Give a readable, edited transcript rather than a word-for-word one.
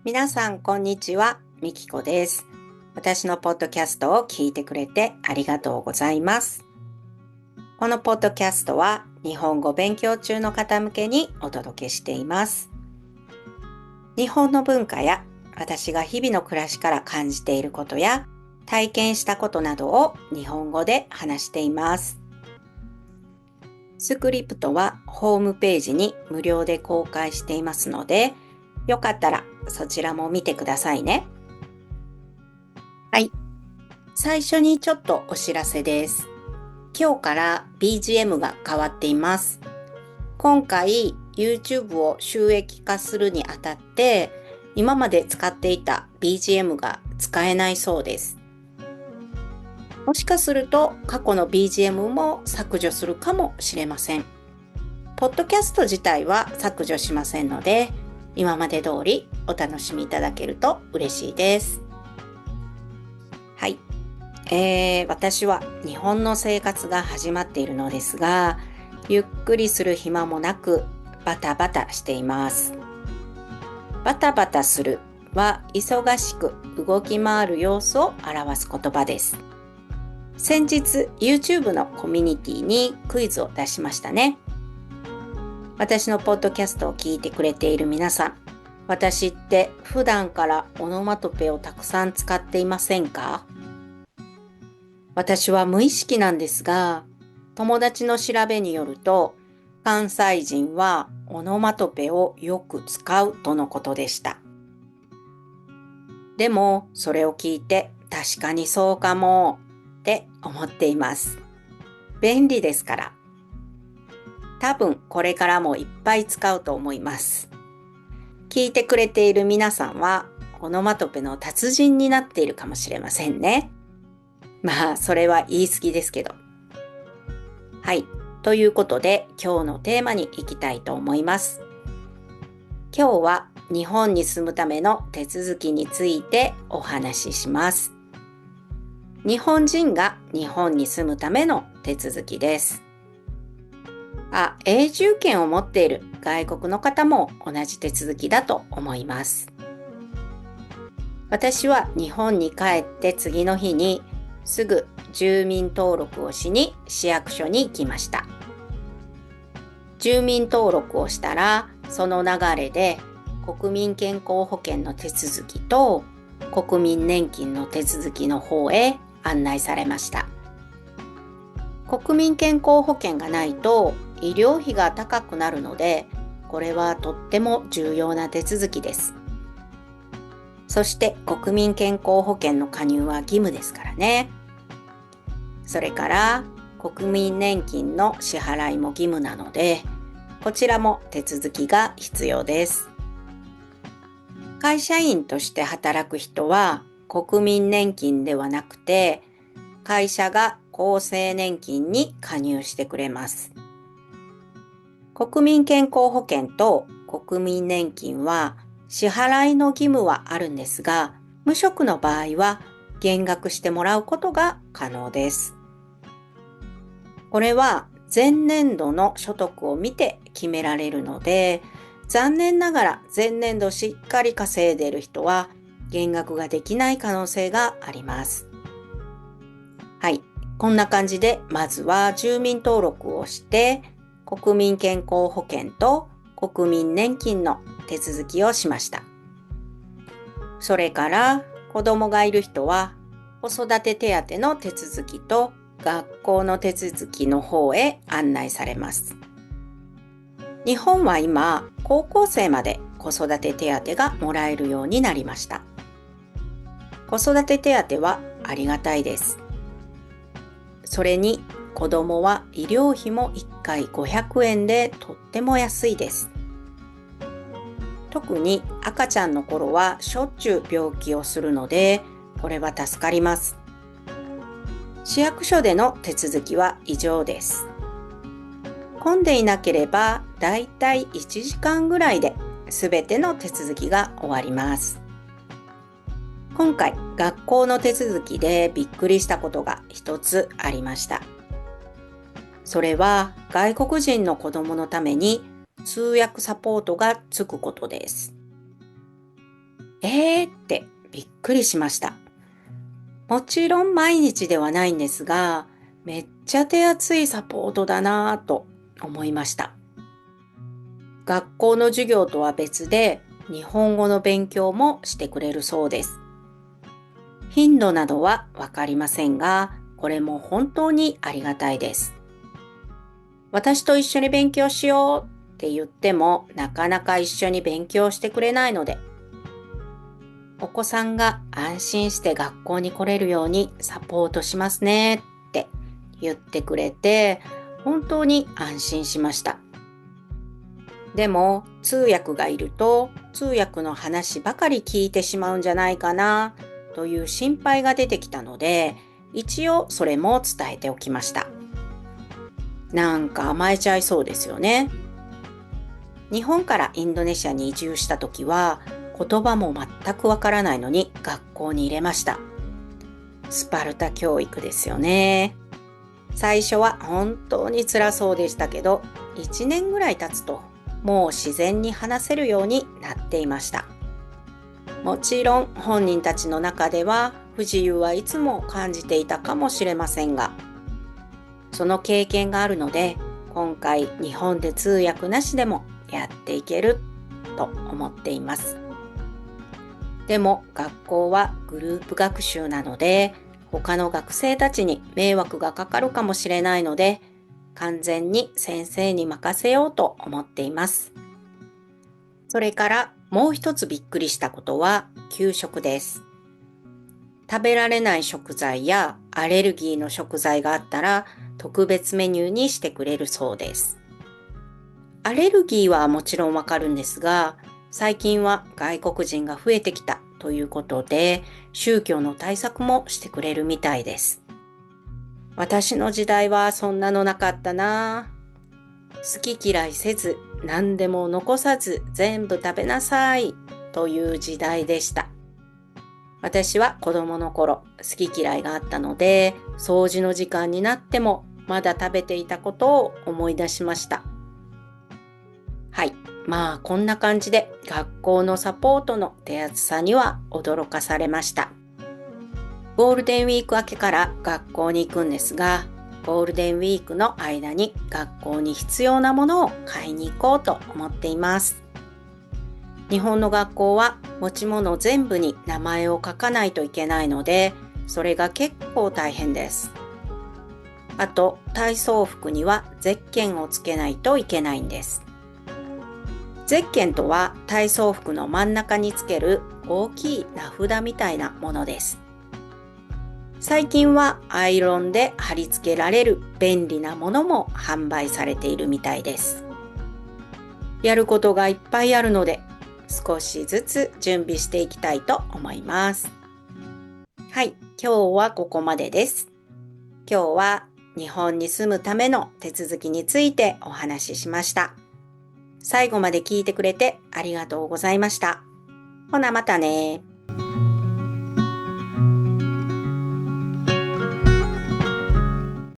皆さん、こんにちは。みきこです。私のポッドキャストを聞いてくれてありがとうございます。このポッドキャストは日本語勉強中の方向けにお届けしています。日本の文化や私が日々の暮らしから感じていることや体験したことなどを日本語で話しています。スクリプトはホームページに無料で公開していますので、よかったらそちらも見てくださいね。はい。最初にちょっとお知らせです。今日から BGM が変わっています。今回 YouTube を収益化するにあたって、今まで使っていた BGM が使えないそうです。もしかすると過去の BGM も削除するかもしれません。ポッドキャスト自体は削除しませんので、今まで通りお楽しみいただけると嬉しいです。はい。私は日本の生活が始まっているのですが、ゆっくりする暇もなくバタバタしています。バタバタするは忙しく動き回る様子を表す言葉です。先日 YouTube のコミュニティにクイズを出しましたね。私のポッドキャストを聞いてくれている皆さん、私って普段からオノマトペをたくさん使っていませんか？私は無意識なんですが、友達の調べによると、関西人はオノマトペをよく使うとのことでした。でも、それを聞いて確かにそうかもって思っています。便利ですから。多分これからもいっぱい使うと思います。聞いてくれている皆さんはオノマトペの達人になっているかもしれませんね。まあ、それは言い過ぎですけど。はい。ということで、今日のテーマに行きたいと思います。今日は日本に住むための手続きについてお話しします。日本人が日本に住むための手続きです。永住権を持っている外国の方も同じ手続きだと思います。私は日本に帰って次の日にすぐ住民登録をしに市役所に行きました。住民登録をしたら、その流れで国民健康保険の手続きと国民年金の手続きの方へ案内されました。国民健康保険がないと医療費が高くなるので、これはとっても重要な手続きです。そして国民健康保険の加入は義務ですからね。それから国民年金の支払いも義務なので、こちらも手続きが必要です。会社員として働く人は国民年金ではなくて、会社が厚生年金に加入してくれます。国民健康保険と国民年金は支払いの義務はあるんですが、無職の場合は減額してもらうことが可能です。これは前年度の所得を見て決められるので、残念ながら前年度しっかり稼いでいる人は減額ができない可能性があります。はい。こんな感じで、まずは住民登録をして、国民健康保険と国民年金の手続きをしました。それから子供がいる人は子育て手当の手続きと学校の手続きの方へ案内されます。日本は今、高校生まで子育て手当がもらえるようになりました。子育て手当はありがたいです。それに子供は医療費も1回500円でとっても安いです。特に赤ちゃんの頃はしょっちゅう病気をするので、これは助かります。市役所での手続きは以上です。混んでいなければだいたい1時間ぐらいで全ての手続きが終わります。今回学校の手続きでびっくりしたことが一つありました。それは外国人の子供のために通訳サポートがつくことです。ってびっくりしました。もちろん毎日ではないんですが、めっちゃ手厚いサポートだなぁと思いました。学校の授業とは別で日本語の勉強もしてくれるそうです。頻度などはわかりませんが、これも本当にありがたいです。私と一緒に勉強しようって言ってもなかなか一緒に勉強してくれないので、お子さんが安心して学校に来れるようにサポートしますねって言ってくれて、本当に安心しました。でも通訳がいると通訳の話ばかり聞いてしまうんじゃないかなという心配が出てきたので、一応それも伝えておきました。なんか甘えちゃいそうですよね。日本からインドネシアに移住した時は言葉も全くわからないのに学校に入れました。スパルタ教育ですよね。最初は本当に辛そうでしたけど、1年ぐらい経つともう自然に話せるようになっていました。もちろん本人たちの中では不自由はいつも感じていたかもしれませんが、その経験があるので、今回日本で通訳なしでもやっていけると思っています。でも学校はグループ学習なので、他の学生たちに迷惑がかかるかもしれないので、完全に先生に任せようと思っています。それからもう一つびっくりしたことは給食です。食べられない食材やアレルギーの食材があったら特別メニューにしてくれるそうです。アレルギーはもちろんわかるんですが、最近は外国人が増えてきたということで、宗教の対策もしてくれるみたいです。私の時代はそんなのなかったな。好き嫌いせず、何でも残さず全部食べなさいという時代でした。私は子供の頃、好き嫌いがあったので、掃除の時間になってもまだ食べていたことを思い出しました。はい。まあこんな感じで学校のサポートの手厚さには驚かされました。ゴールデンウィーク明けから学校に行くんですが、ゴールデンウィークの間に学校に必要なものを買いに行こうと思っています。日本の学校は持ち物全部に名前を書かないといけないので、それが結構大変です。あと、体操服にはゼッケンをつけないといけないんです。ゼッケンとは体操服の真ん中につける大きい名札みたいなものです。最近はアイロンで貼り付けられる便利なものも販売されているみたいです。やることがいっぱいあるので、少しずつ準備していきたいと思います。はい、今日はここまでです。今日は日本に住むための手続きについてお話ししました。最後まで聞いてくれてありがとうございました。ほなまたね。